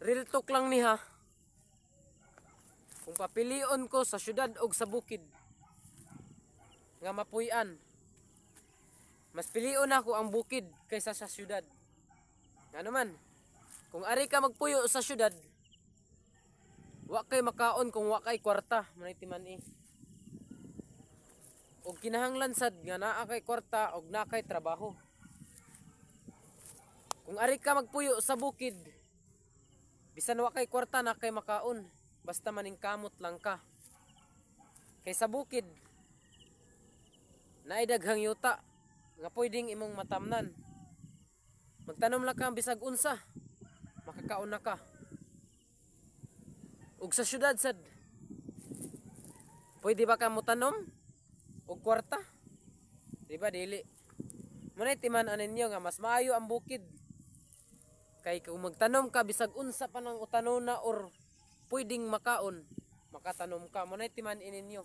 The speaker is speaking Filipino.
Real talk lang ni ha. Kung papilion ko sa syudad o sa bukid nga mapuy-an, mas pilion ako ang bukid kaysa sa syudad. Nga naman, kung ari ka magpuyo sa syudad, wa kay makaon kung wa kay kwarta, manay timan eh. Og kinahanglan sad nga naa kay kwarta og naa kay trabaho. Kung ari ka magpuyo sa bukid, bisan wa kay kwarta na kay makaon, basta maningkamot lang ka. Kay sa bukid, naay daghang yuta nga pwedeng imong matamnan. Magtanom lang ka bisag unsa, makakaon na ka. Ug sa syudad sad, pwede ba ka mo tanom og kwarta? Di ba dili? Munay timan aninyo nga mas maayo ang bukid. Kay kung magtanom ka bisag unsa pa nang utanona or pwedeng makaon, makatanom ka. Munay timan ininyo.